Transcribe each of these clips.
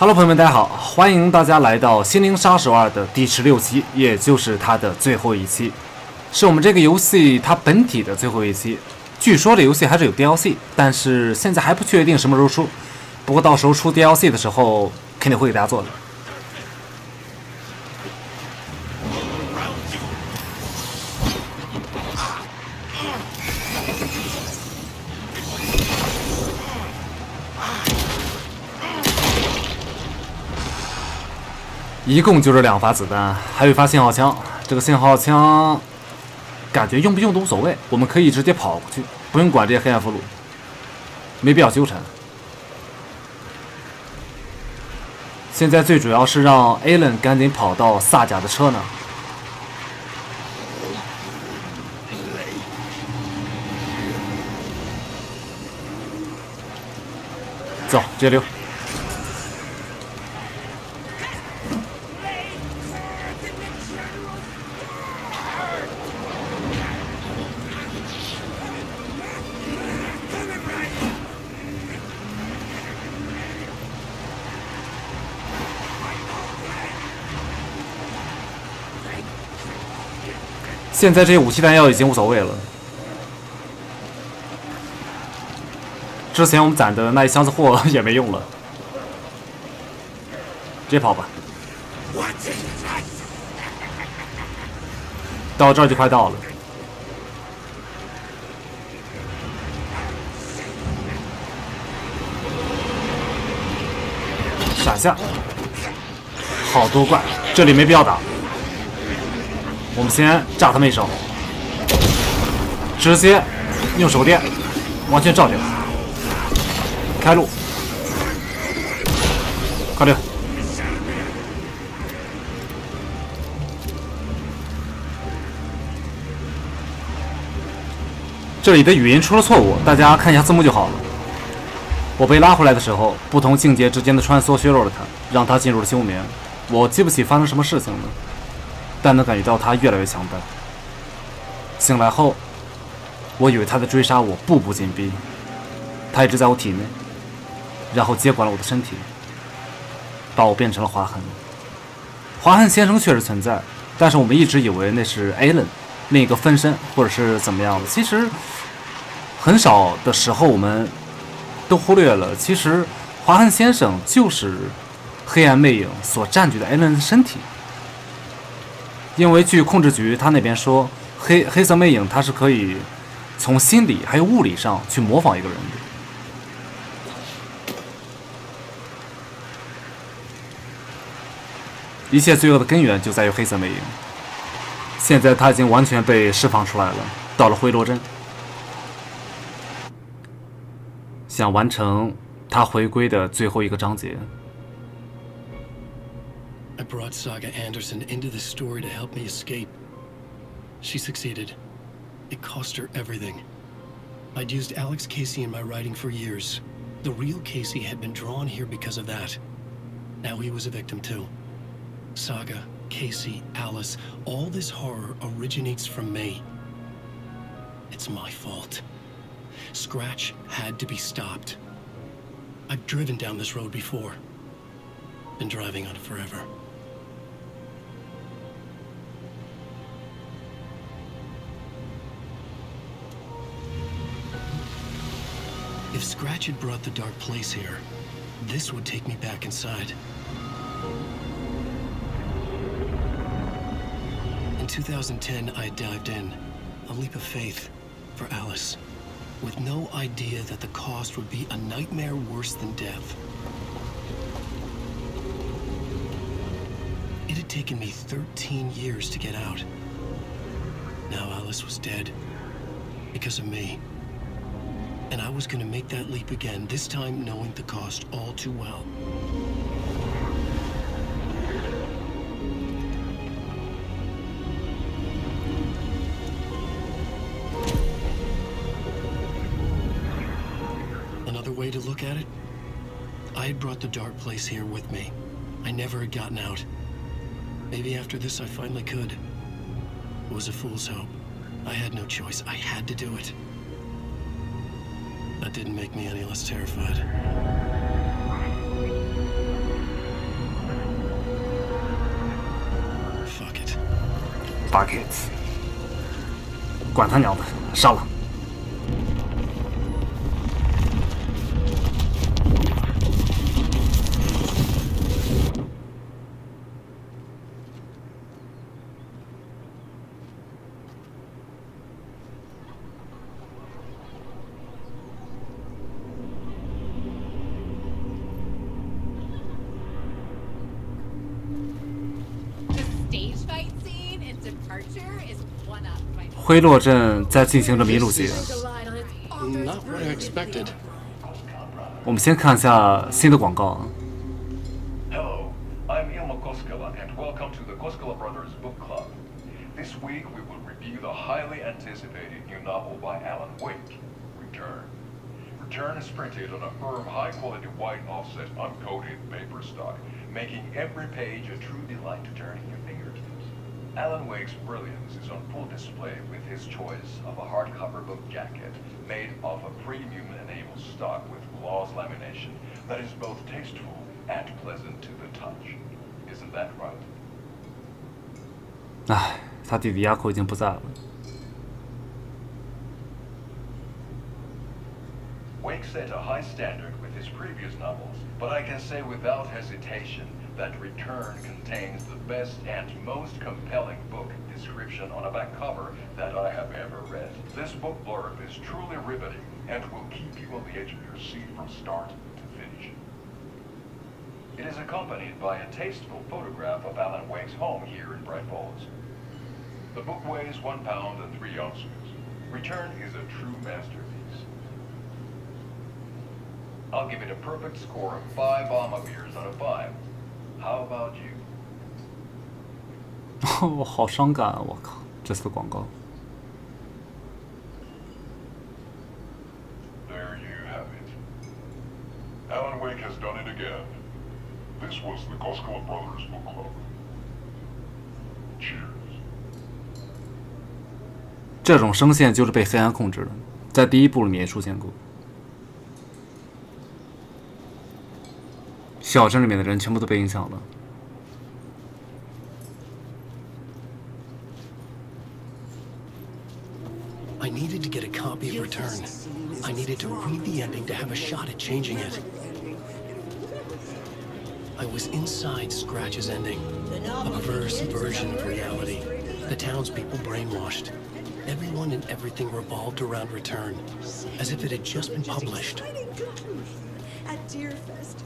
Hello， 朋友们，大家好，欢迎大家来到《心灵杀手2》的第16期，也就是它的最后一期，是我们这个游戏它本体的最后一期。据说这游戏还是有 DLC， 但是现在还不确定什么时候出。不过到时候出 DLC 的时候，肯定会给大家做的。一共就这2发子弹，还有一发信号枪。这个信号枪感觉用不用都无所谓，我们可以直接跑过去，不用管这些黑暗俘虏，没必要纠缠。现在最主要是让 Alan 赶紧跑到萨甲的车那。走，直接溜。现在这些武器弹药已经无所谓了，之前我们攒的那一箱子货也没用了，直接跑吧。到这儿就快到了，闪下，好多怪，这里没必要打。我们先炸他们一手，直接用手电完全照掉，开路，快点！这里的语音出了错误，大家看一下字幕就好了。我被拉回来的时候，不同境界之间的穿梭削弱了他，让他进入了休眠。我记不起发生什么事情了。但能感觉到他越来越强大。醒来后，我以为他在追杀我，步步紧逼。他一直在我体内，然后接管了我的身体，把我变成了划痕。划痕先生确实存在，但是我们一直以为那是 Alan 另一个分身，或者是怎么样的。其实很少的时候我们都忽略了，其实划痕先生就是黑暗魅影所占据的 Alan 的身体。因为据控制局他那边说，黑色魅影它是可以从心理还有物理上去模仿一个人的。一切罪恶的根源就在于黑色魅影。现在他已经完全被释放出来了，到了回罗镇，想完成他回归的最后一个章节。I brought Saga Anderson into this story to help me escape. She succeeded. It cost her everything. I'd used Alex Casey in my writing for years. The real Casey had been drawn here because of that. Now he was a victim too. Saga, Casey, Alice, all this horror originates from me. It's my fault. Scratch had to be stopped. I've driven down this road before. Been driving on it forever. If Scratch had brought the dark place here, this would take me back inside. In 2010, I dived in, a leap of faith, for Alice, with no idea that the cost would be a nightmare worse than death. It had taken me 13 years to get out. Now Alice was dead, because of me. And I was going to make that leap again, this time knowing the cost all too well. Another way to look at it, I had brought the dark place here with me. I never had gotten out. Maybe after this I finally could. It was a fool's hope. I had no choice. I had to do it. That didn't make me any less terrified. Fuck it， 管他娘的，杀了！灰洛镇在进行着迷路节。Not what I expected. 我们先看一下新的广告。Hello, I'm Ilmo Koskela, and welcome to the Koskela Brothers Book Club. This week we will review the highly anticipated new novel by Alan Wake, Return. Return is printed on a firm, high-quality white offset, uncoated paper stock, making every page a true delight to turn in your fingertips. Alan Wake's brilliance is on full display with his choice of a hardcover book jacket made of a premium-enabled stock with gloss lamination that is both tasteful and pleasant to the touch. Isn't that right? 唉，他弟弟亚库已经不在了。Wake set a high standard with his previous novels, but I can say without hesitation that Return contains the best and most compelling book description on a back cover that I have ever read. This book blurb is truly riveting and will keep you on the edge of your seat from start to finish. It is accompanied by a tasteful photograph of Alan Wake's home here in Bright Falls. The book weighs 1 pound and 3 ounces. Return is a true masterpiece. I'll give it a perfect score of 5 Amavirs out of 5. How about you? 我好伤感啊！我靠，这次的广告。There you have it. Alan Wake has done it again. This was the Koskela Brothers Book Club. Cheers. 这种声线就是被黑暗控制的，在第一部里面也出现过。小镇里面的人全部都被影响了。I needed to get a copy of Return. I needed to read the ending to have a shot at changing it. I was inside Scratch's ending, a perverse version of reality. The townspeople brainwashed. Everyone and everything revolved around Return, as if it had just been published. At Deerfest.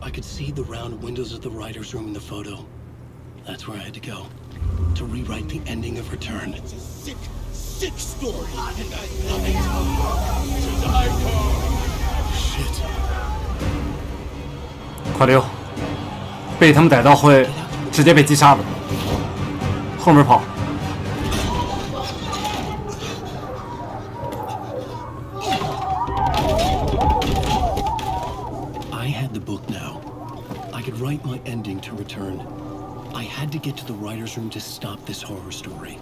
I could see the round windows of the writer's room in the photo. That's where I had to go, to rewrite the ending of Return. It's a sick, sick story. Shit. 快溜！被他们逮到会直接被击杀的。后面跑！ Write my ending to Return. I had to get to the writer's room to stop this horror story.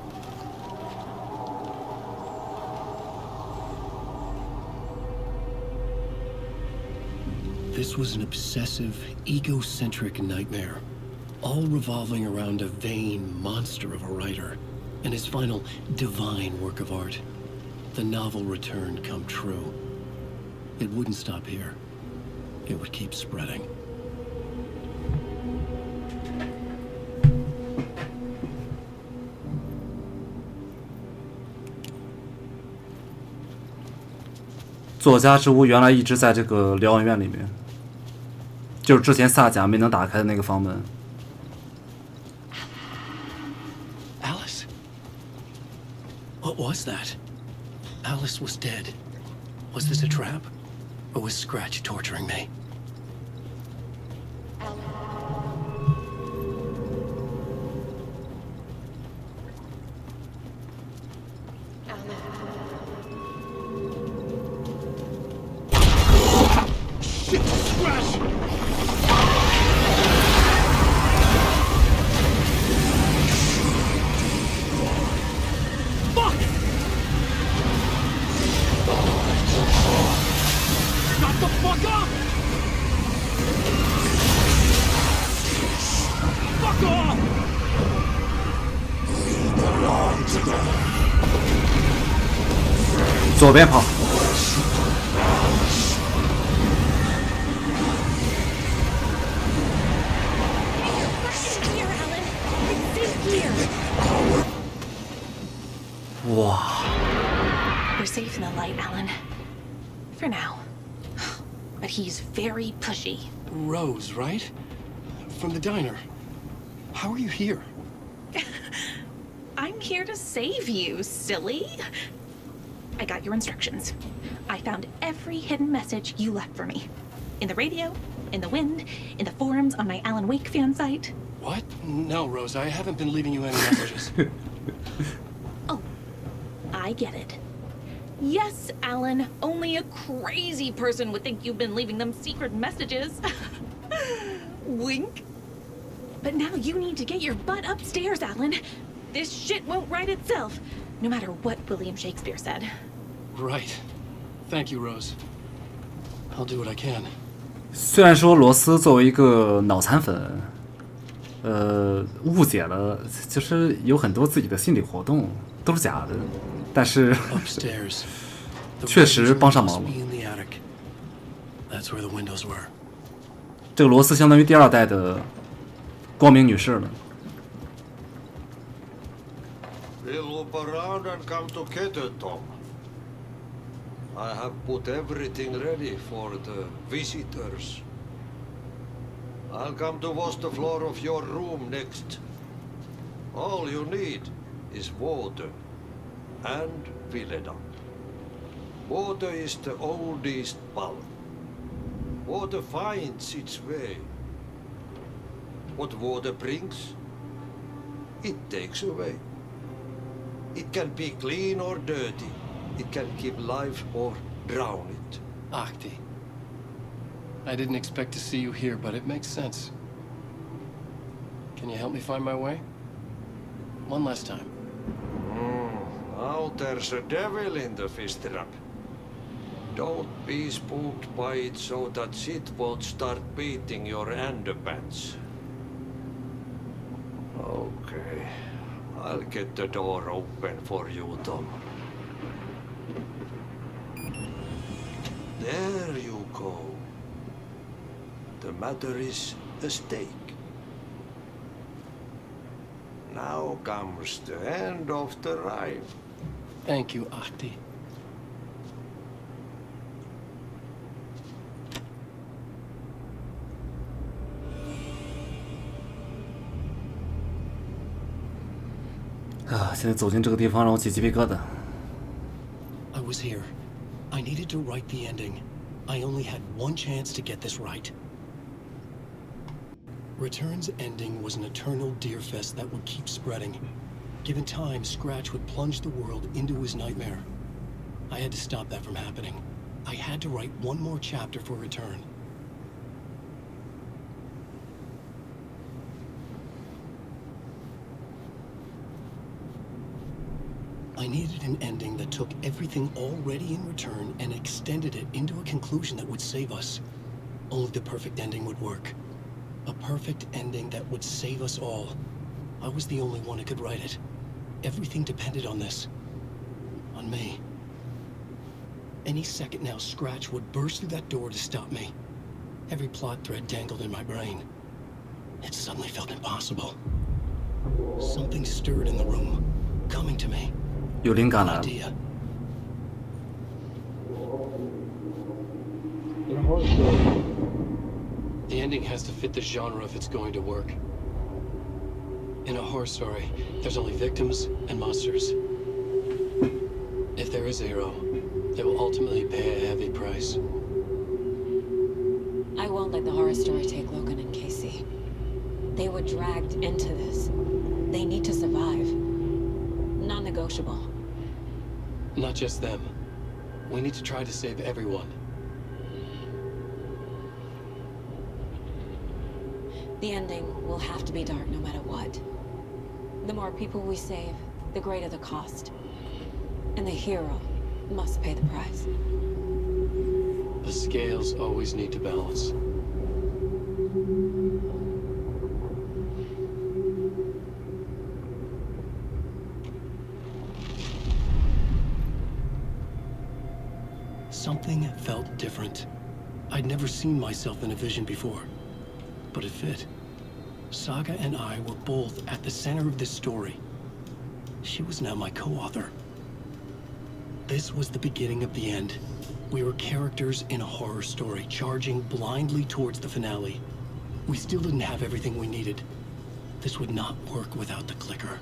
This was an obsessive, egocentric nightmare, all revolving around a vain monster of a writer and his final divine work of art. The novel Return come true. It wouldn't stop here. It would keep spreading. 作家之屋原来一直在这个疗养院里面，就是之前萨甲没能打开的那个房门。Alice? What was that? Alice was dead. Was this a trap? Or was Scratch torturing me? 左边跑。Here, Alan. It's safe here. 哇， We're safe in the light, Alan. For now. But he's very pushy. Rose, right? From the diner. How are you here? I'm here to save you, silly. I got your instructions. I found every hidden message you left for me. In the radio, in the wind, in the forums on my Alan Wake fan site. What? No, Rose, I haven't been leaving you any messages. Oh, I get it. Yes, Alan, only a crazy person would think you've been leaving them secret messages. Wink. But now you need to get your butt upstairs, Alan. This shit won't right itself, no matter what William Shakespeare said. Right. Thank you, Rose. I'll do what I can. 虽然说罗斯作为一个脑残粉，误解了，就是有很多自己的心理活动都是假的，但是 Upstairs. The 确实 writing 帮上 room 忙 must 了。 be in the attic. That's where the windows were. 这个罗斯相当于第二代的光明女士了。 We'll loop around and come together, Tom. I have put everything ready for the visitors. I'll come to wash the floor of your room next. All you need is water and fill it up. Water is the oldest bulb. Water finds its way. What water brings, it takes away. It can be clean or dirty. It can keep life or drown it. Ahti. I didn't expect to see you here, but it makes sense. Can you help me find my way? One last time. Now there's a devil in the fish trap. Don't be spooked by it so that shit won't start beating your underpants. Okay. I'll get the door open for you, Tom. There you go. The matter is a stake. Now comes the end of the ride. Thank you, Ahti.啊，现在走进这个地方让我起鸡皮疙瘩。 I was here. I needed to write the ending. I only had one chance to get this right. Return's ending was an eternal deer fest that would keep spreading. Given time, Scratch would plunge the world into his nightmare. I had to stop that from happening. I had to write one more chapter for Return. I needed an ending that took everything already in Return and extended it into a conclusion that would save us. Only the perfect ending would work. A perfect ending that would save us all. I was the only one who could write it. Everything depended on this. On me. Any second now, Scratch would burst through that door to stop me. Every plot thread tangled in my brain. It suddenly felt impossible. Something stirred in the room, coming to me. 有灵感 An 来了。 idea. The ending has to fit the genre if it's going to work. In a horror story, there's only victims and monsters. If there is a hero, they will ultimately pay a heavy price. I won't let the horror story take Logan and Casey. They were dragged into this. They need to survive. Non-negotiable. Not just them. We need to try to save everyone. The ending will have to be dark no matter what. The more people we save, the greater the cost. And the hero must pay the price. The scales always need to balance. Something felt different. I'd never seen myself in a vision before, but it fit. Saga and I were both at the center of this story. She was now my co-author. This was the beginning of the end. We were characters in a horror story, charging blindly towards the finale. We still didn't have everything we needed. This would not work without the clicker.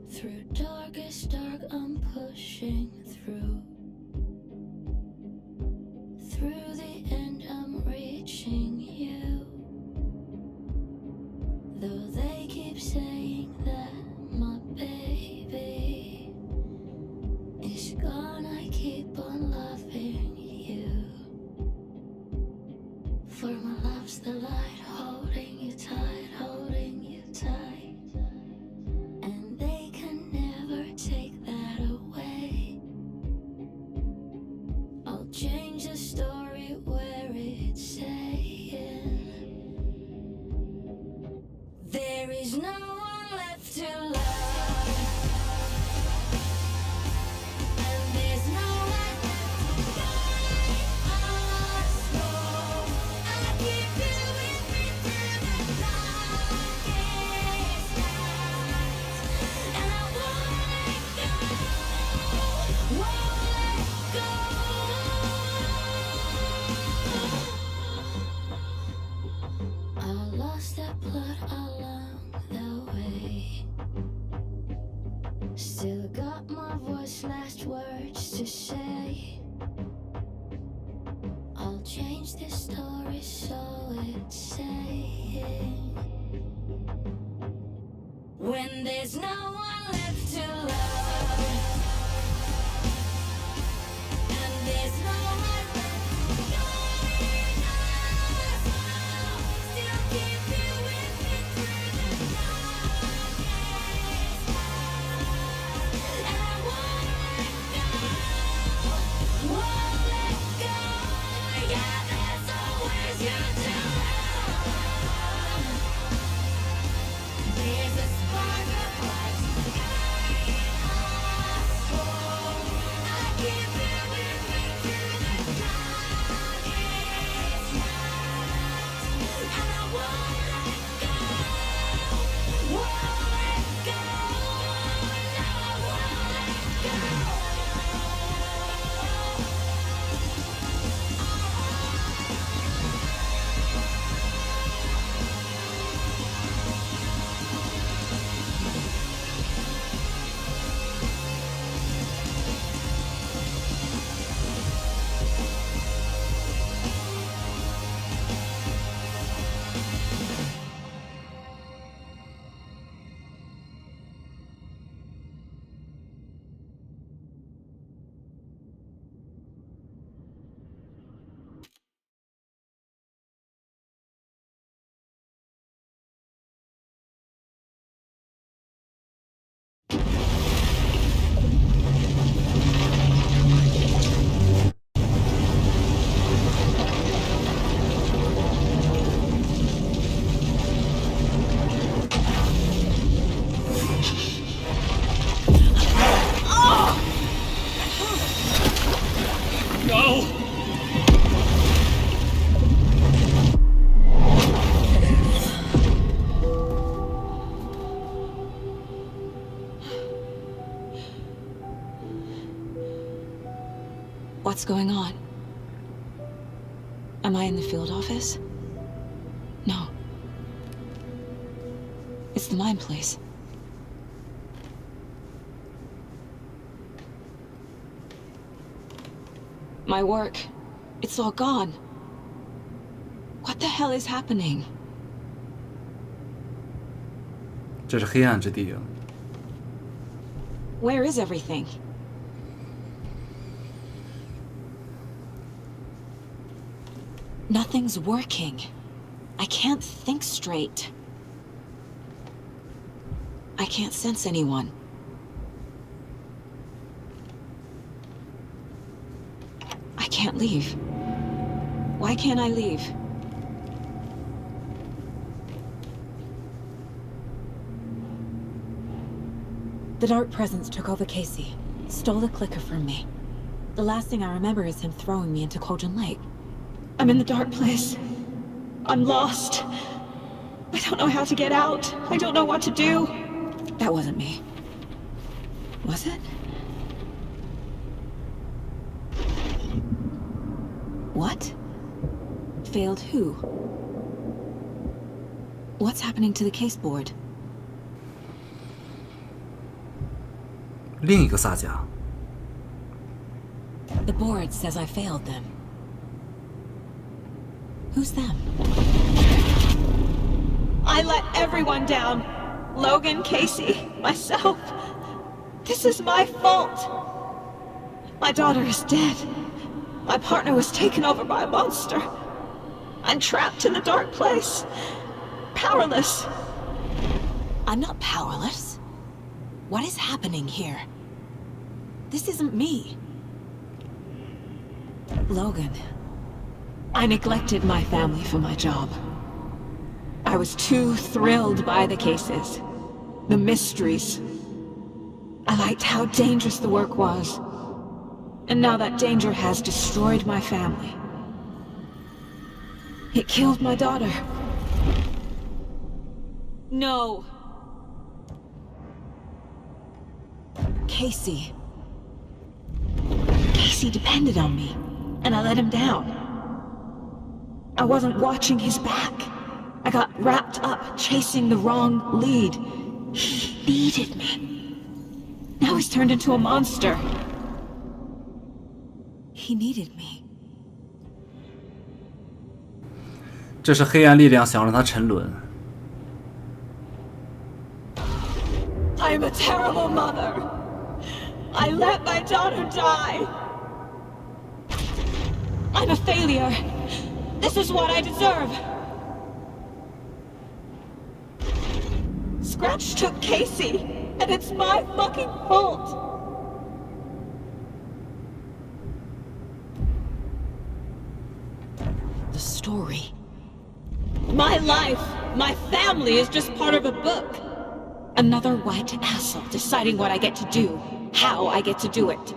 Through darkest dark, I'm pushing through. Through the end, I'm reaching you. Though they keep saying that my baby is gone, I keep on loving you. For my love's the light, holding you tight, holding you tight. And they can never take that away. I'll change the story where it's saying there is no one left to love, and there's no one to guide us home. I keep you with me through the darkest nights, and I won't let go, won't let go. I lost that blood along the way. Still got my voice, last words to say. I'll change this story so it's saying when there's no one left to love, and there's no one guiding us home. Still keep you with me through the darkest night, and I won't let go. Yeah, there's always you to love. There's a spark of light guiding us home. I keep you with me through the darkest night, and I won't let go, won't let go. No, I won't let go. What's going on? Am I in the field office? No. It's the mine place. My work, it's all gone. What the hell is happening? 这是黑暗之地啊！ Where is everything? Nothing's working. I can't think straight. I can't sense anyone. I can't leave. Why can't I leave? The Dark Presence took over Casey, stole the clicker from me. The last thing I remember is him throwing me into Cauldron Lake. I'm in the dark place. I'm lost. I don't know how to get out. I don't know what to do. That wasn't me. Was it? What? Failed who? What's happening to the case board? 另一个萨迦。 The board says I failed them. Who's them? I let everyone down. Logan, Casey, myself. This is my fault. My daughter is dead. My partner was taken over by a monster. I'm trapped in the dark place. Powerless. I'm not powerless. What is happening here? This isn't me. Logan. I neglected my family for my job. I was too thrilled by the cases, the mysteries. I liked how dangerous the work was. And now that danger has destroyed my family. It killed my daughter. No. Casey. Casey depended on me, and I let him down. I wasn't watching his back. I got wrapped up chasing the wrong lead. He needed me. Now he's turned into a monster. He needed me. 这是黑暗力量想让他沉沦。 I'm a terrible mother. I let my daughter die. I'm a failure. This is what I deserve. Scratch took Casey, and it's my fucking fault. The story. My life, my family is just part of a book. Another white asshole deciding what I get to do, how I get to do it.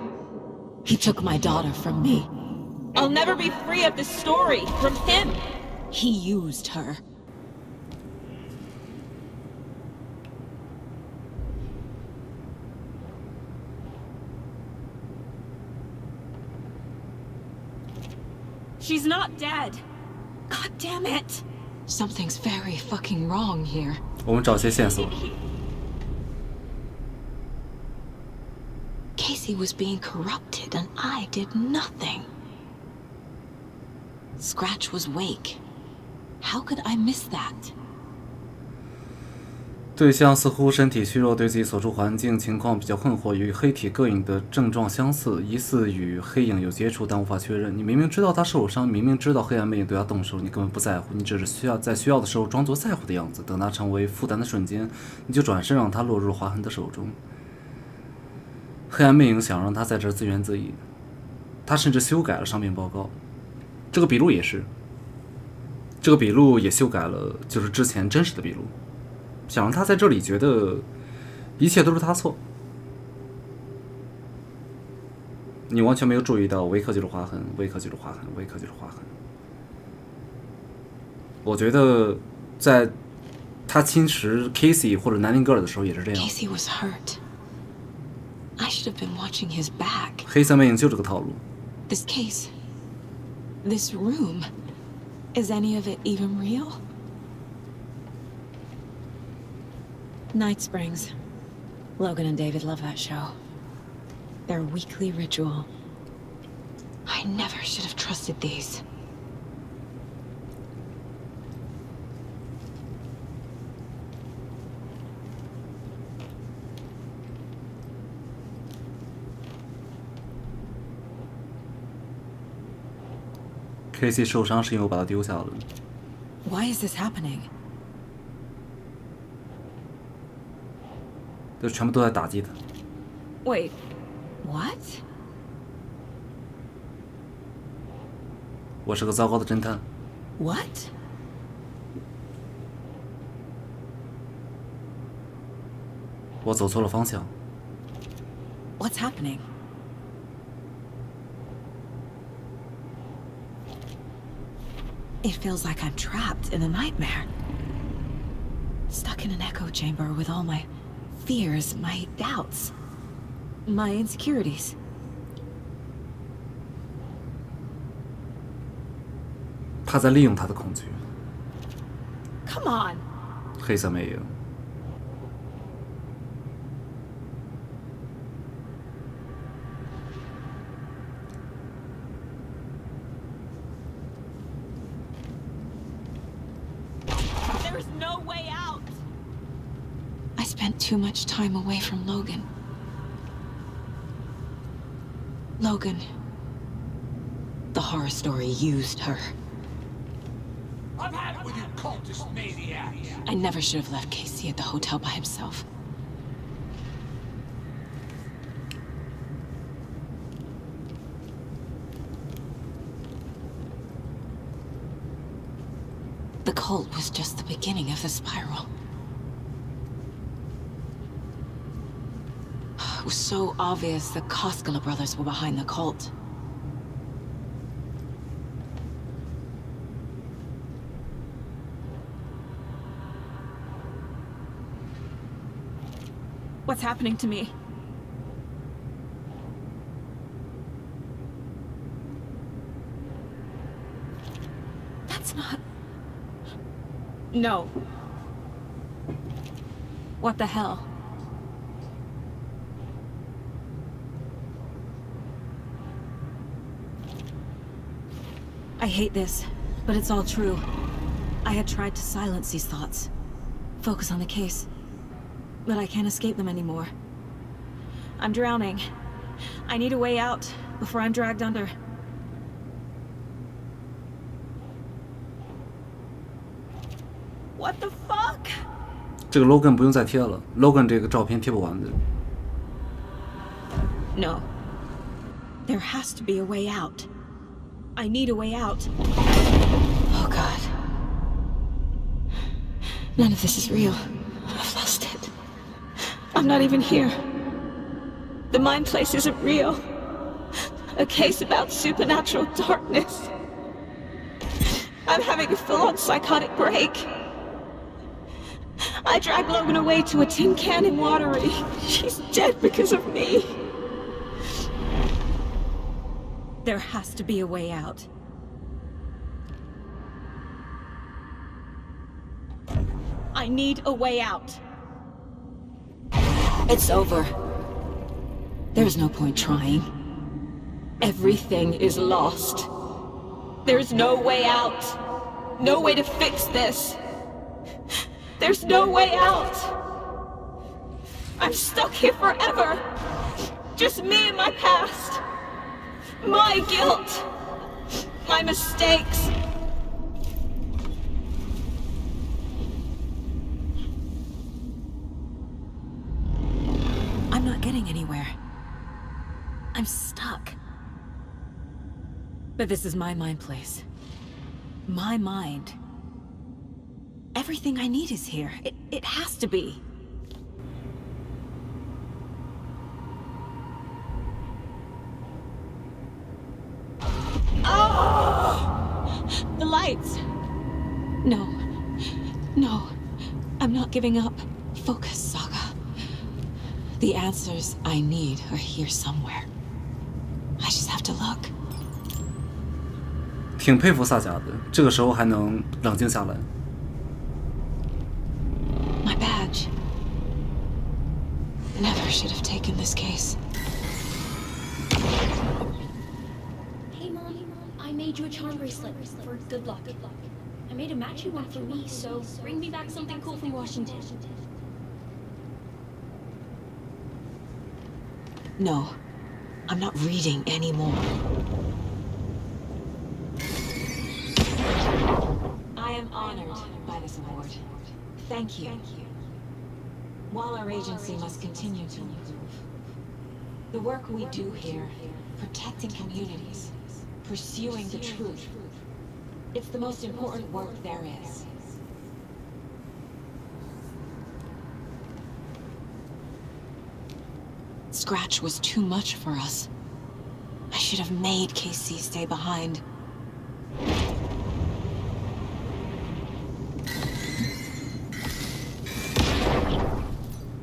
He took my daughter from me. I'll never be free of this story from him. He used her. She's not dead. God damn it. Something's very fucking wrong here. 我们找些线索。 Casey was being corrupted and I did nothing. Scratch was wake. How could I miss that? 对象似乎身体虚弱，对自己所处环境情况比较困惑，与黑体膈应的症状相似，疑似与黑影有接触，但无法确认。你明明知道他受伤，明明知道黑暗魅影对他动手，你根本不在乎，你只是在需要的时候装作在乎的样子，等他成为负担的瞬间，你就转身让他落入划痕的手中。黑暗魅影想让他在这儿自怨自艾，他甚至修改了伤病报告，这个笔录也是，这个笔录也修改了，就是之前真实的笔录。 想让他在这里觉得一切都是他错，你完全没有注意到维克就是划痕，维克就是划痕，维克就是划痕。我觉得在他侵蚀 Casey 或者南宁格尔的时候也是这样。 Casey was hurt. I should have been watching his back. 黑色魅影就这个套路， This case. This room. Is any of it even real? Night Springs. Logan and David love that show. Their weekly ritual. I never should have trusted these. Casey 受伤是因为我把他丢下了。Why is this happening? 这全部都在打击他。Wait, what? 我是个糟糕的侦探。What? 我走错了方向。What's happening? It feels like I'm trapped in a nightmare. Stuck in an echo chamber with all my fears, my doubts, my insecurities. 他在利用他的恐惧。 Come on. 黑色魅影。There's no way out! I spent too much time away from Logan. Logan. The horror story used her. I've had it with you cultist maniacs. I never should have left Casey at the hotel by himself. The cult was just the beginning of the spiral. It was so obvious the Koskela brothers were behind the cult. What's happening to me? That's not... No. What the hell? I hate this, but it's all true. I had tried to silence these thoughts. Focus on the case. But I can't escape them anymore. I'm drowning. I need a way out before I'm dragged under. What the fuck? 这个 Logan 不用再贴了 ，Logan 这个照片贴不完的。 No. There has to be a way out. I need a way out. Oh God. None of this is real. I've lost it. I'm not even here. The mind place isn't real. A case about supernatural darkness. I'm having a full-on psychotic break. I dragged Logan away to a tin can in Watery. She's dead because of me. There has to be a way out. I need a way out. It's over. There's no point trying. Everything is lost. There's no way out. No way to fix this. There's no way out. I'm stuck here forever. Just me and my past. My guilt. My mistakes. I'm not getting anywhere. I'm stuck. But this is my mind place. My mind. Everything I need is here. It has to be. Oh! The lights. No. No. I'm not giving up. Focus, Saga. The answers I need are here somewhere. I just have to look. 挺佩服萨霞的，这个时候还能冷静下来。My badge. Never should have taken this case. Hey, Mom. I made you a charm bracelet for good luck. I made a matching one for me, so bring me back something cool from Washington. No, I'm not reading anymore. I am honored by this award. Thank you. While our agency must continue to improve, the work we do here, protecting communities, pursuing the truth, it's the most important work there is. Scratch was too much for us. I should have made Casey stay behind.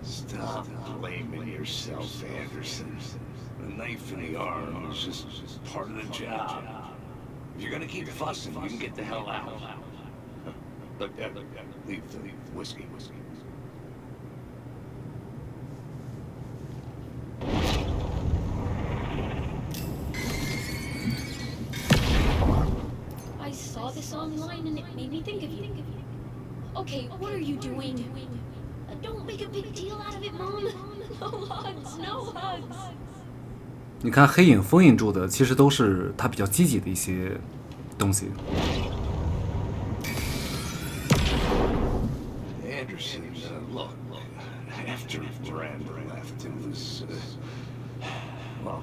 Stop blaming yourself, Anderson. The knife in the arm was just part of the job. If you're gonna keep fussing, you can get the hell out. Look, leave the whiskey. I saw this online and it made me think of you. Okay, what are you doing? Don't make a big deal out of it, Mom. No hugs, no hugs. 你看黑影封印住的，其实都是他比较积极的一些东西。Anderson, look, after Miranda left, it was, well,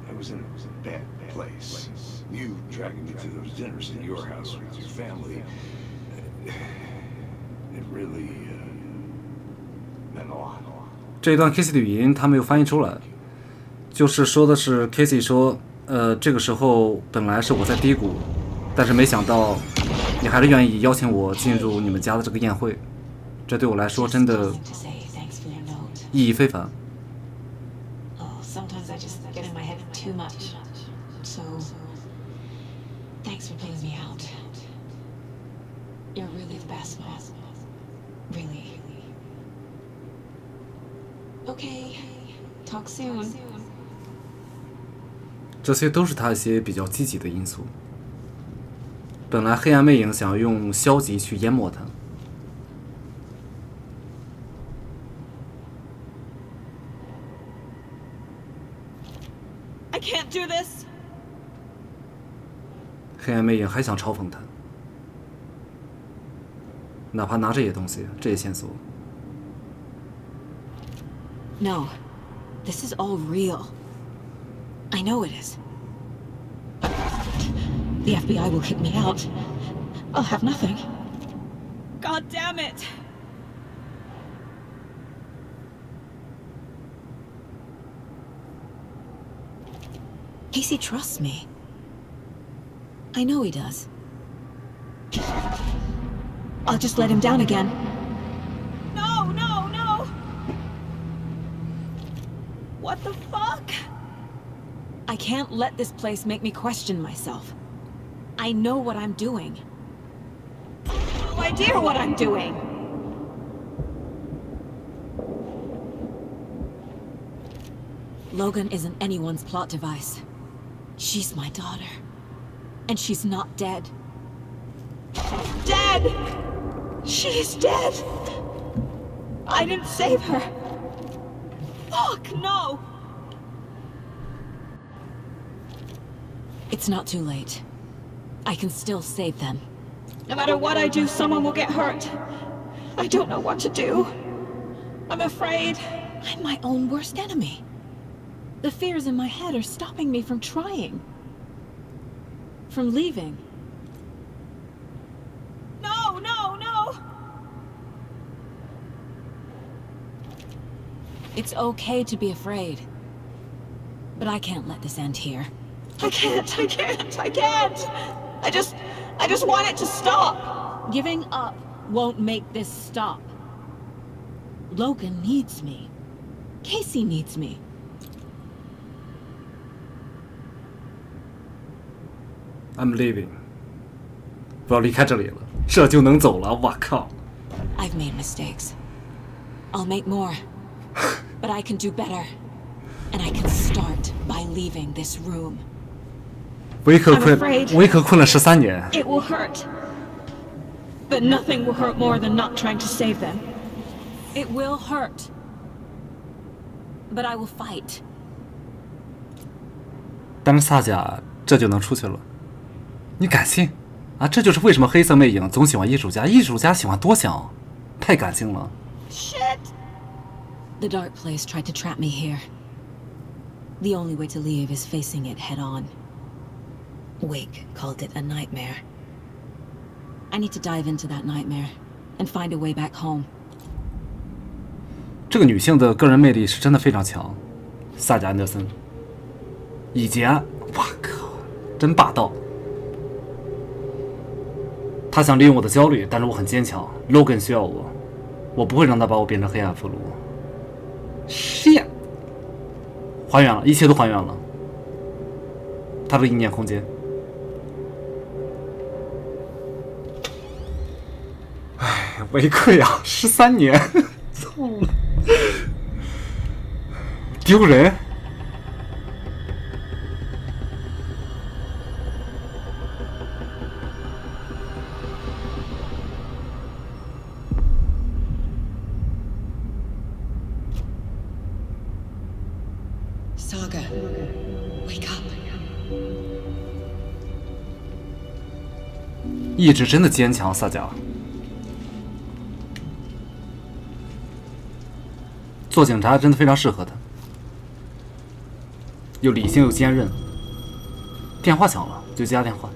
I was in a bad place. You dragging me to those dinners at your house with your family, it really meant a lot. 这一段 Casey 的语音他没有翻译出来，就是说的是 Casey 说，这个时候本来是我在低谷，但是没想到你还是愿意邀请我进入你们家的这个宴会，这对我来说真的意义非凡。Sometimes I just get in my head too much. So, thanks for pulling me out. You're really the best, Mom. Really. Okay. Talk soon. 这些都是他一些比较积极的因素。本来黑暗魅影想要用消极去淹没他。I can't do this. 黑暗魅影还想嘲讽他，哪怕拿这些东西，这些线索。No. This is all real. I know it is. The FBI will kick me out. I'll have nothing. God damn it. Casey trusts me. I know he does. I'll just let him down again. No, no, no. What the fuck? I can't let this place make me question myself. I know what I'm doing. No idea what I'm doing. Logan isn't anyone's plot device. She's my daughter. And she's not dead. Dead! She's dead! I didn't save her. Fuck, no! It's not too late. I can still save them. No matter what I do, someone will get hurt. I don't know what to do. I'm afraid. I'm my own worst enemy. The fears in my head are stopping me from trying. From leaving. No, no, no! It's okay to be afraid. But I can't let this end here. I can't. I just want it to stop. Giving up won't make this stop. Logan needs me. Casey needs me. I'm leaving， 我要离开这里了，这就能走了。我靠 I've made mistakes. I'll make more. But I can do better. And I can start by leaving this room. 维克 I'm 困 afraid 维克困了13年， It will hurt. But nothing will hurt more than not trying to save them. It will hurt. But I will fight. 但是萨甲这就能出去了，你敢信啊？这就是为什么黑色魅影总喜欢艺术家，艺术家喜欢多想，太感性了。 Shit! The dark place tried to trap me here. The only way to leave is facing it head on. Wake called it a nightmare. I need to dive into that nightmare and find a way back home. 这个女性的个人魅力是真的非常强，萨贾安德森。以前，哇靠，真霸道。他想利用我的焦虑，但是我很坚强。Logan 需要我，我不会让他把我变成黑暗俘虏。shit， 还原了，一切都还原了。他的意念空间。哎，维克呀，13年，丢人。Saga, wake up. 意志真的坚强，萨迦。做警察真的非常适合他，又理性又坚韧。电话响了，就接电话。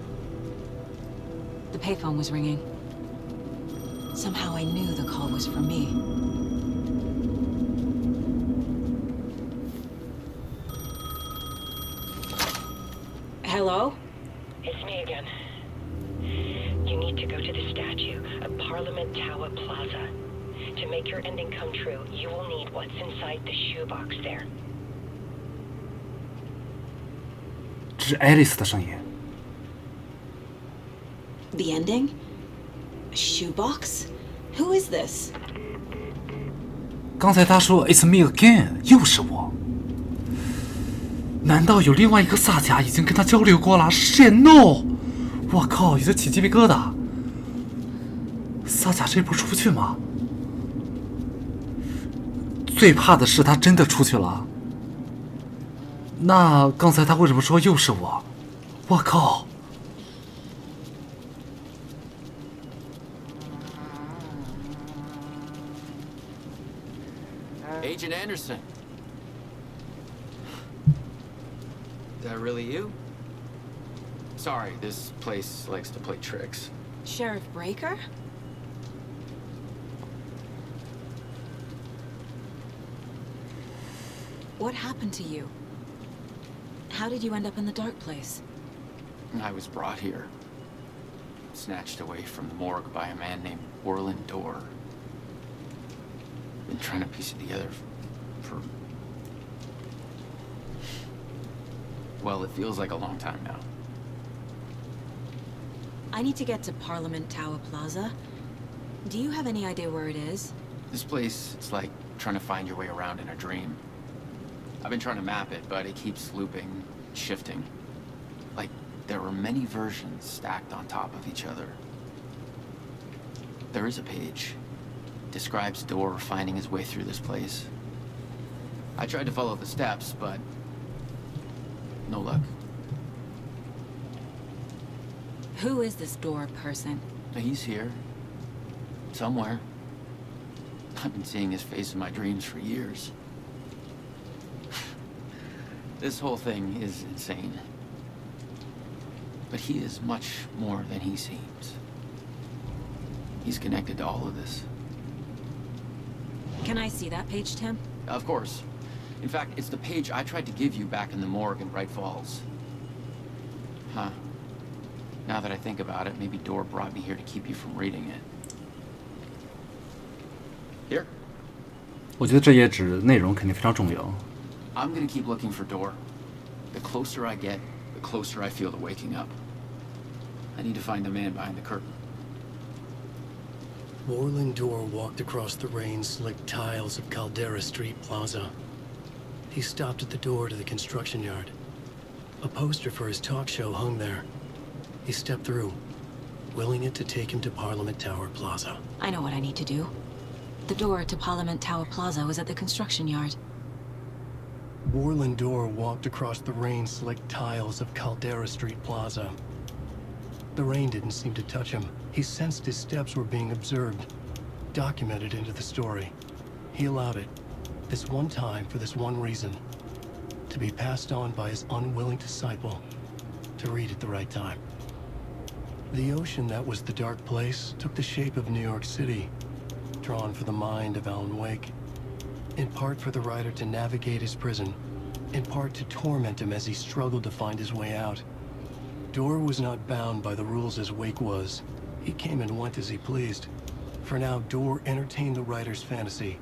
The payphone was ringing. Somehow I knew the call was for me. Hello? It's me again. You need to go to the statue of Parliament Tower Plaza. To make your ending come true, you will need what's inside the shoebox there. 这是爱丽丝的声音。 The ending? A shoebox? Who is this? 刚才他说 "It's me again"， 又是我。难道有另外一个萨迦已经跟他交流过了 ？Shit no！ 我靠，有点起鸡皮疙瘩。萨迦这波出不去吗？最怕的是他真的出去了。那刚才他为什么说又是我？我靠！ Agent Anderson. Is that really you? Sorry, this place likes to play tricks. Sheriff Breaker? What happened to you? How did you end up in the dark place? I was brought here. Snatched away from the morgue by a man named Orland Dorr. Been trying to piece it together for... Well, it feels like a long time now. I need to get to Parliament Tower Plaza. Do you have any idea where it is? This place, it's like trying to find your way around in a dream. I've been trying to map it, but it keeps looping, shifting. Like there are many versions stacked on top of each other. There is a page. Describes Dorr finding his way through this place. I tried to follow the steps, but no luck. Who is this Dorr person? He's here. Somewhere. I've been seeing his face in my dreams for years. This whole thing is insane. But he is much more than he seems. He's connected to all of this. Can I see that page, Tim? Of course. In fact, it's the page I tried to give you back in the morgue in Bright Falls. Huh. Now that I think about it, maybe Dorr brought me here to keep you from reading it. Here. 我觉得这页纸内容肯定非常重要。 I'm gonna keep looking for Dorr. The closer I get, the closer I feel to waking up. I need to find the man behind the curtain. Warling Door walked across the rain-slicked tiles of Caldera Street Plaza. He stopped at the door to the construction yard. A poster for his talk show hung there. He stepped through, willing it to take him to Parliament Tower Plaza. I know what I need to do. The door to Parliament Tower Plaza was at the construction yard. Warling Door walked across the rain-slicked tiles of Caldera Street Plaza. The rain didn't seem to touch him. He sensed his steps were being observed, documented into the story. He allowed it, this one time for this one reason, to be passed on by his unwilling disciple, to read at the right time. The ocean that was the dark place took the shape of New York City, drawn for the mind of Alan Wake, in part for the writer to navigate his prison, in part to torment him as he struggled to find his way out. Door was not bound by the rules as Wake was. He came and went as he pleased. For now, Door entertained the writer's fantasy,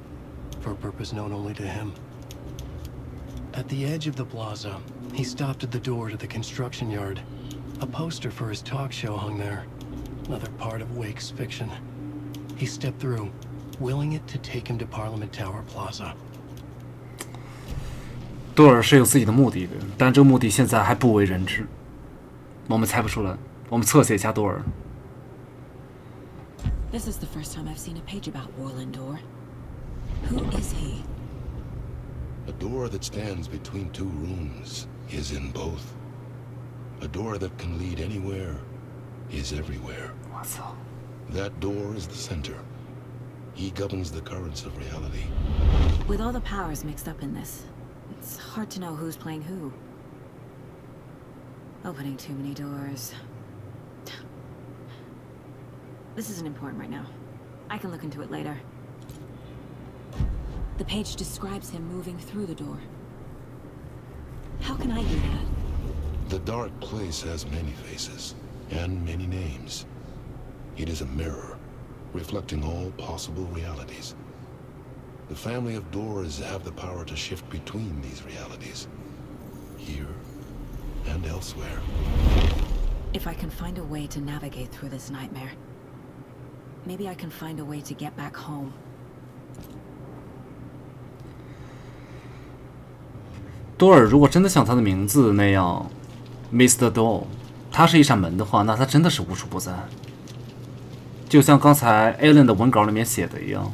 for a purpose known only to him. At the edge of the plaza, he stopped at the door to the construction yard. A poster for his talk show hung there, another part of Wake's fiction. He stepped through, willing it to take him to Parliament Tower Plaza. 多尔是有自己的目的的，但这个目的现在还不为人知。我们猜不出来，我们侧写一下多尔。This is the first time I've seen a page about Warling Door. Who is he? A door that stands between two rooms is in both. A door that can lead anywhere is everywhere. 我操！ That door is the center. He governs the currents of reality. With all the powers mixed up in this, it's hard to know who's playing who. Opening too many doors. This isn't important right now. I can look into it later. The page describes him moving through the door. How can I do that? The dark place has many faces and many names. It is a mirror, reflecting all possible realities. The family of doors have the power to shift between these realities, here and elsewhere. If I can find a way to navigate through this nightmare, maybe I can find a way to get back home. 多尔如果真的像他的名字那样 Mr. Door， 他是一扇门的话，那他真的是无处不在。就像刚才 Alan 的文稿里面写的一样，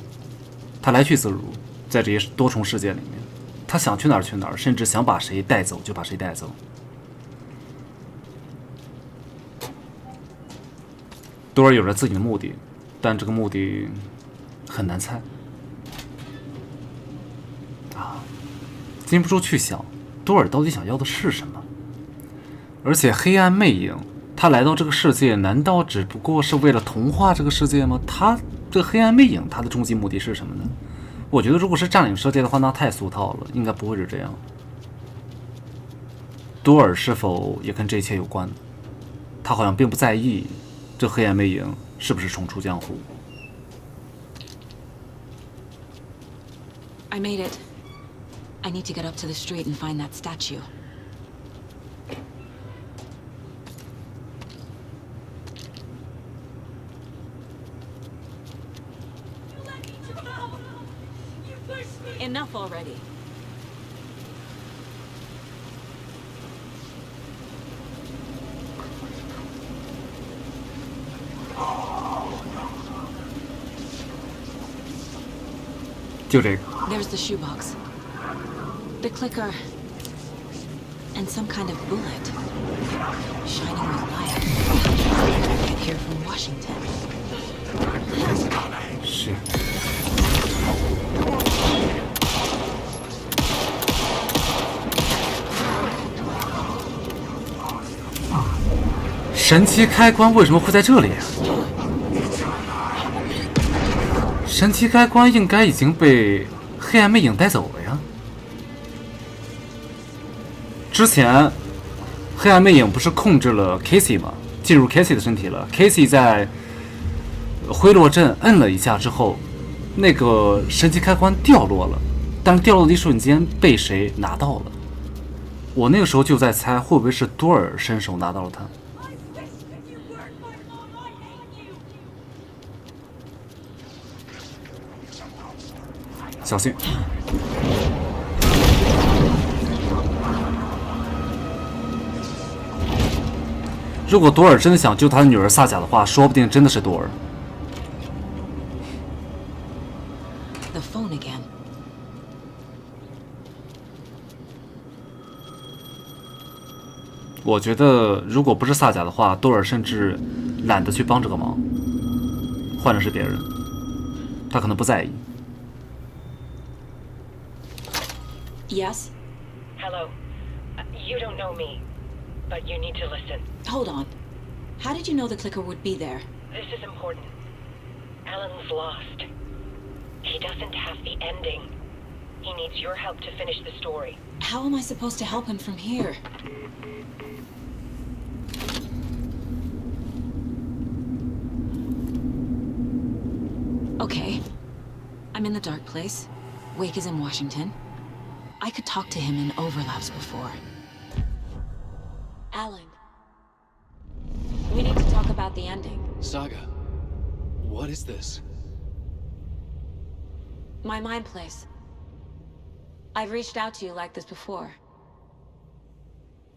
他来去自如，在这些多重世界里面，他想去哪儿去哪儿，甚至想把谁带走就把谁带走。多尔有着自己的目的，但这个目的很难猜啊，禁不住去想多尔到底想要的是什么。而且黑暗魅影他来到这个世界，难道只不过是为了同化这个世界吗？他这个黑暗魅影他的终极目的是什么呢？我觉得如果是占领世界的话，那太俗套了，应该不会是这样。多尔是否也跟这一切有关？他好像并不在意这黑暗魅影是不是重出江湖。 I made it. I need to get up to the street and find that statue. Enough already. There's the shoebox, the clicker, and some kind of bullet, shining with light. Right here from Washington. Shit. 神奇开关为什么会在这里啊？神奇开关应该已经被黑暗魅影带走了呀。之前黑暗魅影不是控制了 Casey 吗？进入 Casey 的身体了。Casey 在灰落镇摁了一下之后，那个神奇开关掉落了，但是掉落的一瞬间被谁拿到了？我那个时候就在猜，会不会是多尔伸手拿到了它？小心。如果多尔真的想救他的女儿萨贾的话，说不定真的是多尔。The phone again. 我觉得，如果不是萨贾的话，多尔甚至懒得去帮这个忙。换的是别人，他可能不在意。 Yes? Hello. You don't know me, but you need to listen. Hold on. How did you know the clicker would be there? This is important. Alan's lost. He doesn't have the ending. He needs your help to finish the story. How am I supposed to help him from here? Okay. I'm in the dark place. Wake is in Washington. I could talk to him in overlaps before. Alan. We need to talk about the ending. Saga, what is this? My mind place. I've reached out to you like this before.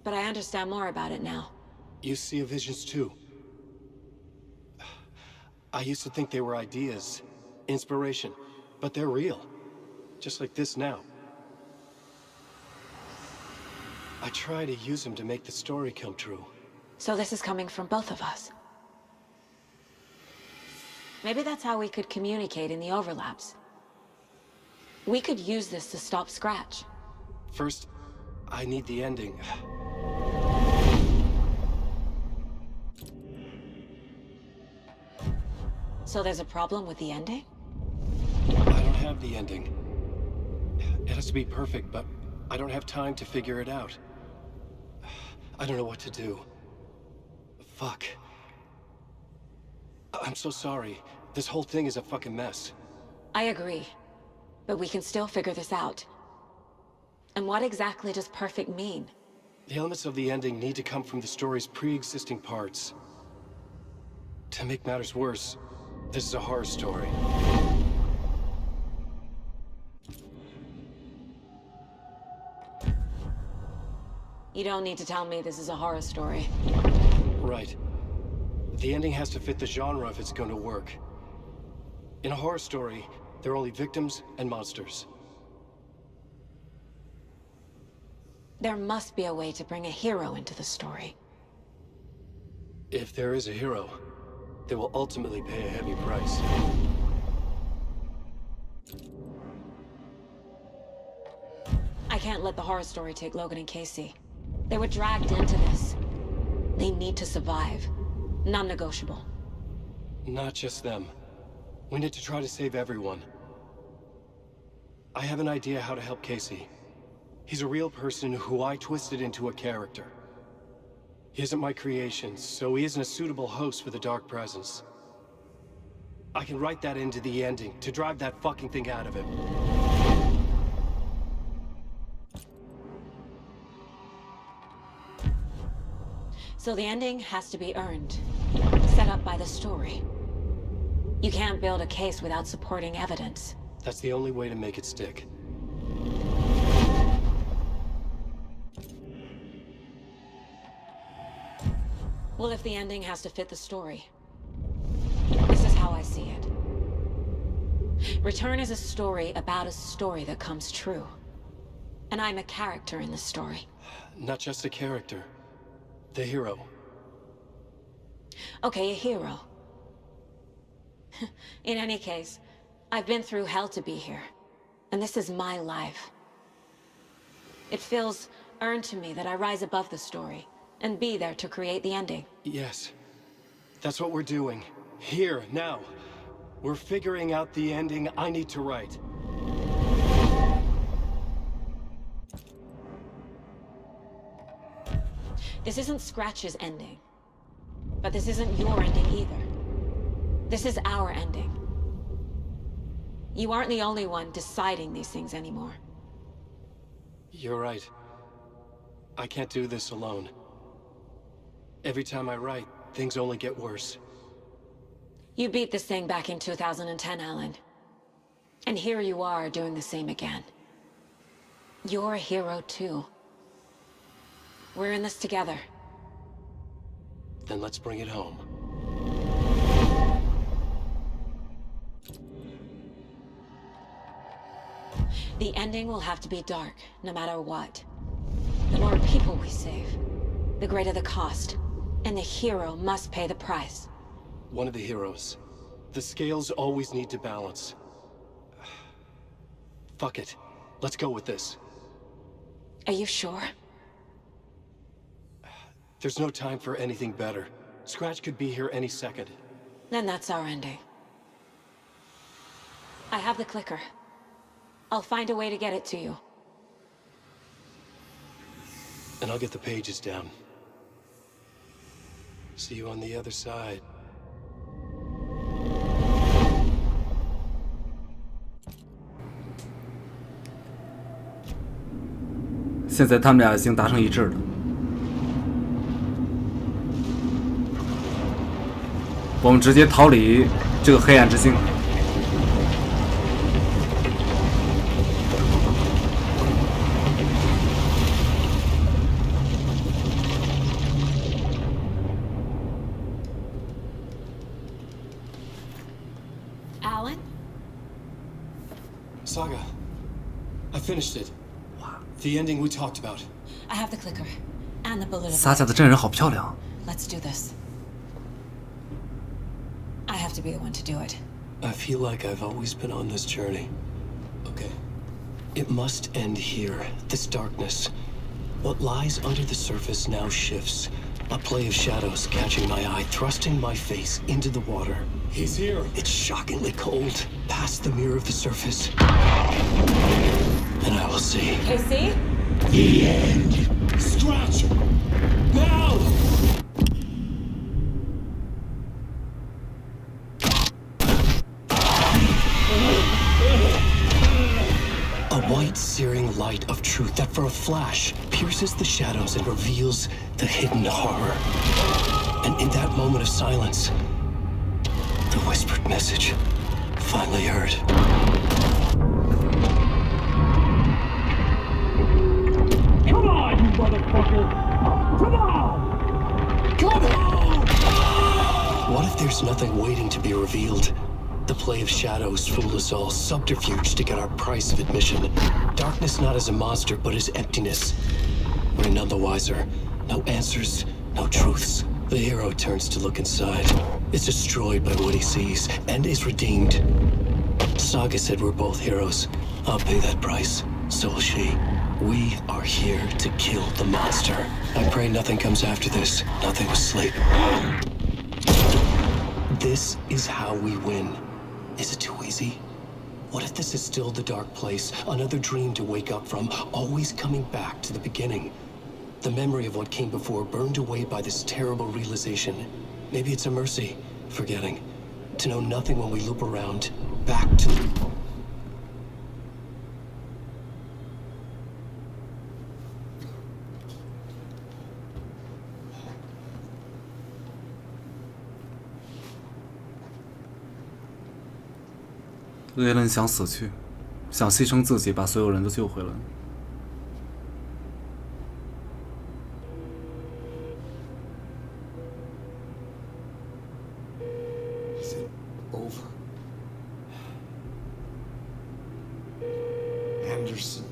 But I understand more about it now. You see visions too. I used to think they were ideas, inspiration, but they're real. Just like this now. I try to use them to make the story come true. So this is coming from both of us. Maybe that's how we could communicate in the overlaps. We could use this to stop Scratch. First, I need the ending. So there's a problem with the ending? I don't have the ending. It has to be perfect, but I don't have time to figure it out. I don't know what to do. Fuck. I'm so sorry. This whole thing is a fucking mess. I agree. But we can still figure this out. And what exactly does perfect mean? The elements of the ending need to come from the story's pre-existing parts. To make matters worse, this is a horror story. You don't need to tell me this is a horror story. Right. The ending has to fit the genre if it's going to work. In a horror story, there are only victims and monsters. There must be a way to bring a hero into the story. If there is a hero, they will ultimately pay a heavy price. I can't let the horror story take Logan and Casey. They were dragged into this. They need to survive. Non-negotiable. Not just them. We need to try to save everyone. I have an idea how to help Casey. He's a real person who I twisted into a character. He isn't my creation, so he isn't a suitable host for the Dark Presence. I can write that into the ending to drive that fucking thing out of him. So the ending has to be earned. Set up by the story. You can't build a case without supporting evidence. That's the only way to make it stick. Well, if the ending has to fit the story, this is how I see it. Return is a story about a story that comes true. And I'm a character in the story. Not just a character. The hero. Okay, a hero. In any case, I've been through hell to be here. And this is my life. It feels earned to me that I rise above the story and be there to create the ending. Yes. That's what we're doing. Here, now. We're figuring out the ending I need to write. This isn't Scratch's ending. But this isn't your ending either. This is our ending. You aren't the only one deciding these things anymore. You're right. I can't do this alone. Every time I write, things only get worse. You beat this thing back in 2010, Alan. And here you are doing the same again. You're a hero too. We're in this together. Then let's bring it home. The ending will have to be dark, no matter what. The more people we save, the greater the cost. And the hero must pay the price. One of the heroes. The scales always need to balance. Fuck it. Let's go with this. Are you sure? There's no time for anything better. Scratch could be here any second. Then that's our ending. I have the clicker. I'll find a way to get it to you. And I'll get the pages down. See you on the other side. 现在他们俩已经达成一致了。我们直接逃离这个黑暗之境。Alan? Saga, I finished it. The ending we talked about. I have the clicker and the bullet. 撒家的真人好漂亮。 Let's do this. I have to be the one to do it. I feel like I've always been on this journey. Okay. It must end here. This darkness. What lies under the surface now shifts. A play of shadows catching my eye, thrusting my face into the water. He's here. It's shockingly cold. Past the mirror of the surface. And I will see. Casey? The end. Scratch! Now! A white, searing light of truth that for a flash pierces the shadows and reveals the hidden horror. And in that moment of silence, the whispered message finally heard. Come on, you motherfucker! Come on! Come on! What if there's nothing waiting to be revealed? The play of shadows fool us all, subterfuge to get our price of admission. Darkness not as a monster, but as emptiness. We're none the wiser. No answers, no truths. The hero turns to look inside. Is destroyed by what he sees, and is redeemed. Saga said we're both heroes. I'll pay that price. So will she. We are here to kill the monster. I pray nothing comes after this. Nothing but sleep. This is how we win. Is it too easy? What if this is still the dark place? Another dream to wake up from, always coming back to the beginning. The memory of what came before burned away by this terrible realization. Maybe it's a mercy, forgetting. To know nothing when we loop around, back to...雷伦想死去，想牺牲自己，把所有人都救回来。Is it over? Anderson.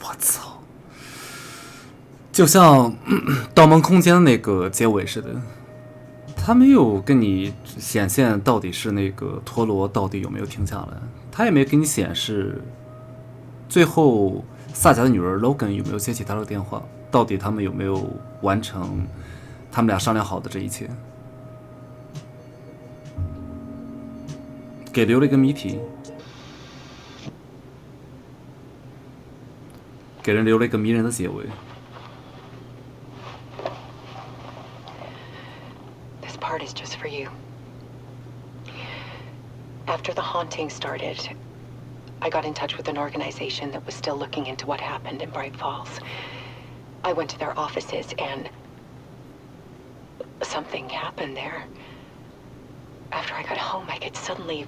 我操！就像《盗梦空间》那个结尾似的，他没有跟你显现到底是那个陀螺到底有没有停下来，他也没给你显示最后萨迦的女儿 Logan 有没有接起他的电话，到底他们有没有完成他们俩商量好的这一切，给留了一个谜题，给人留了一个迷人的结尾。 Part is just for you. After the haunting started, I got in touch with an organization that was still looking into what happened in Bright Falls. I went to their offices and something happened there. After I got home, I could suddenly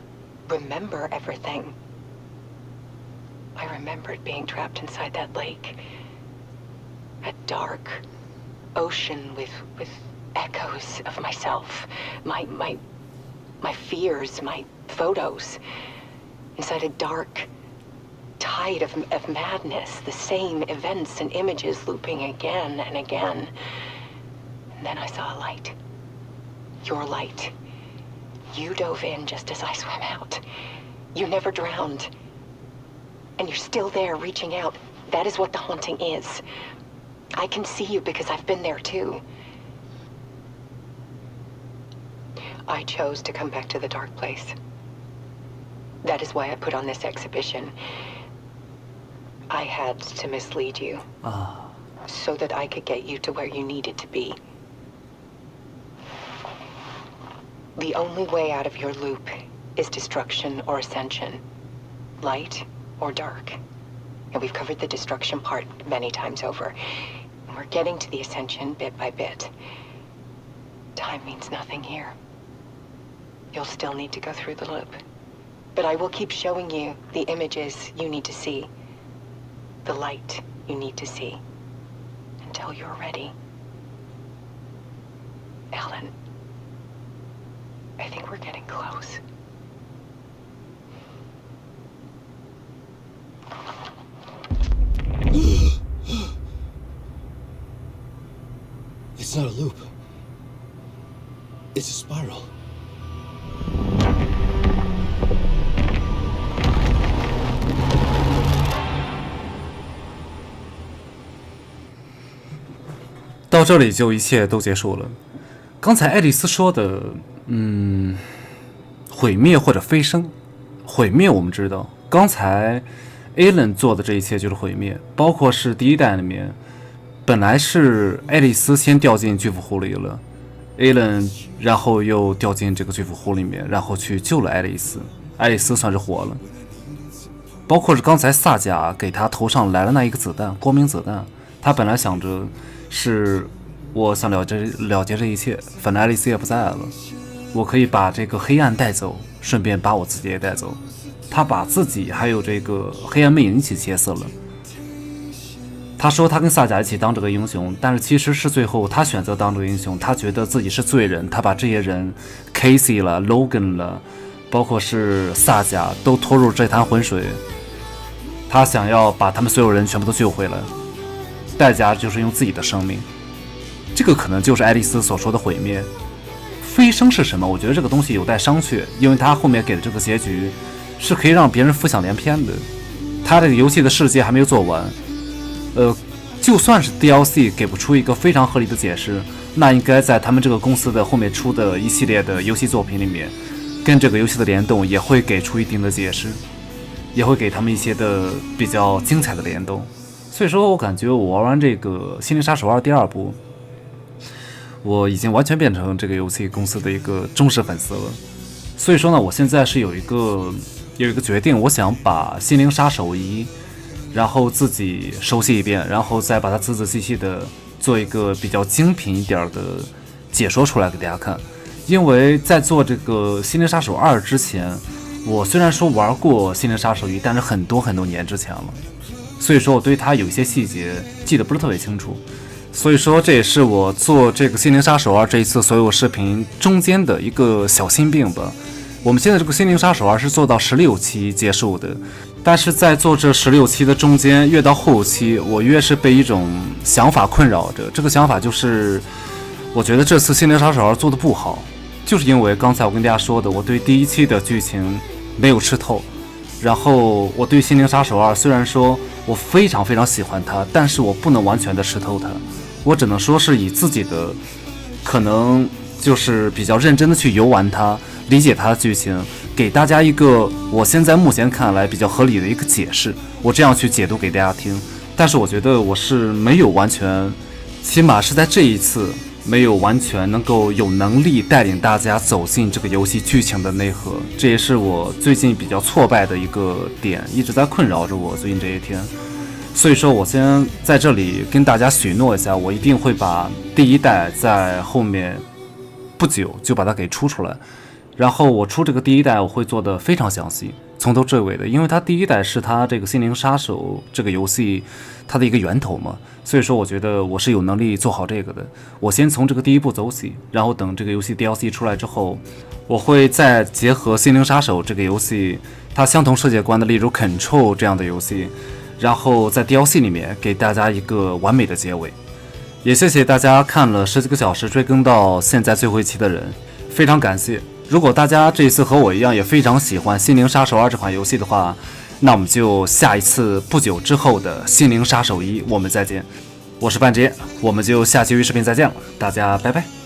remember everything. I remembered being trapped inside that lake. A dark ocean with echoes of myself. My fears, my photos. Inside a dark tide of madness. The same events and images looping again and again. And then I saw a light. Your light. You dove in just as I swam out. You never drowned. And you're still there reaching out. That is what the haunting is. I can see you because I've been there too. I chose to come back to the dark place. That is why I put on this exhibition. I had to mislead you. So that I could get you to where you needed to be. The only way out of your loop is destruction or ascension. Light or dark. And we've covered the destruction part many times over. And we're getting to the ascension bit by bit. Time means nothing here. You'll still need to go through the loop. But I will keep showing you the images you need to see. The light you need to see. Until you're ready. Alan, I think we're getting close. It's not a loop. It's a spiral. 到这里就一切都结束了。刚才爱丽丝说的，毁灭或者飞升。毁灭我们知道，刚才 Alan 做的这一切就是毁灭，包括是第一代里面，本来是爱丽丝先掉进巨斧湖里了 ，Alan 然后又掉进这个巨斧湖里面，然后去救了爱丽丝，爱丽丝算是活了。包括是刚才萨甲给他头上来了那一个子弹，光明子弹，他本来想着是我想了结这一切，反正爱丽丝也不在了，我可以把这个黑暗带走，顺便把我自己也带走。他把自己还有这个黑暗魅影一起切死了。他说他跟萨甲一起当这个英雄，但是其实是最后他选择当这个英雄，他觉得自己是罪人，他把这些人 Casey 了 Logan 了，包括是萨甲都拖入这滩浑水，他想要把他们所有人全部都救回来，代价就是用自己的生命。这个可能就是爱丽丝所说的毁灭。飞升是什么？我觉得这个东西有待商榷，因为他后面给的这个结局是可以让别人浮想联翩的。他这个游戏的世界还没有做完，就算是 DLC 给不出一个非常合理的解释，那应该在他们这个公司的后面出的一系列的游戏作品里面，跟这个游戏的联动也会给出一定的解释，也会给他们一些的比较精彩的联动。所以说我感觉我玩完这个《心灵杀手2》第2部，我已经完全变成这个游戏公司的一个忠实粉丝了。所以说呢，我现在是有一个决定，我想把《心灵杀手1》然后自己熟悉一遍，然后再把它仔仔细细的做一个比较精品一点的解说出来给大家看。因为在做这个《心灵杀手2》之前，我虽然说玩过《心灵杀手1》，但是很多年之前了，所以说我对它有一些细节记得不是特别清楚。所以说这也是我做这个《心灵杀手2》这一次所有视频中间的一个小心病吧。我们现在这个《心灵杀手2》是做到16期结束的，但是在做这16期的中间，越到后期我越是被一种想法困扰着。这个想法就是我觉得这次《心灵杀手2》做的不好，就是因为刚才我跟大家说的，我对第一期的剧情没有吃透，然后我对《心灵杀手2》虽然说我非常非常喜欢它，但是我不能完全的吃透它，我只能说是以自己的可能就是比较认真的去游玩它，理解它的剧情，给大家一个我现在目前看来比较合理的一个解释，我这样去解读给大家听。但是我觉得我是没有完全，起码是在这一次没有完全能够有能力带领大家走进这个游戏剧情的内核，这也是我最近比较挫败的一个点，一直在困扰着我最近这些天。所以说我先在这里跟大家许诺一下，我一定会把第1代在后面不久就把它给出来。然后我出这个第1代我会做的非常详细，从头至尾的，因为它第1代是它这个心灵杀手这个游戏它的一个源头嘛，所以说我觉得我是有能力做好这个的。我先从这个第1步走起，然后等这个游戏 DLC 出来之后，我会再结合心灵杀手这个游戏它相同世界观的，例如 Control 这样的游戏，然后在 DLC 里面给大家一个完美的结尾。也谢谢大家看了10几个小时追更到现在最后一期的人，非常感谢。如果大家这一次和我一样也非常喜欢《心灵杀手2》这款游戏的话，那我们就下一次不久之后的《心灵杀手1》我们再见。我是半杰，我们就下期视频再见了，大家拜拜。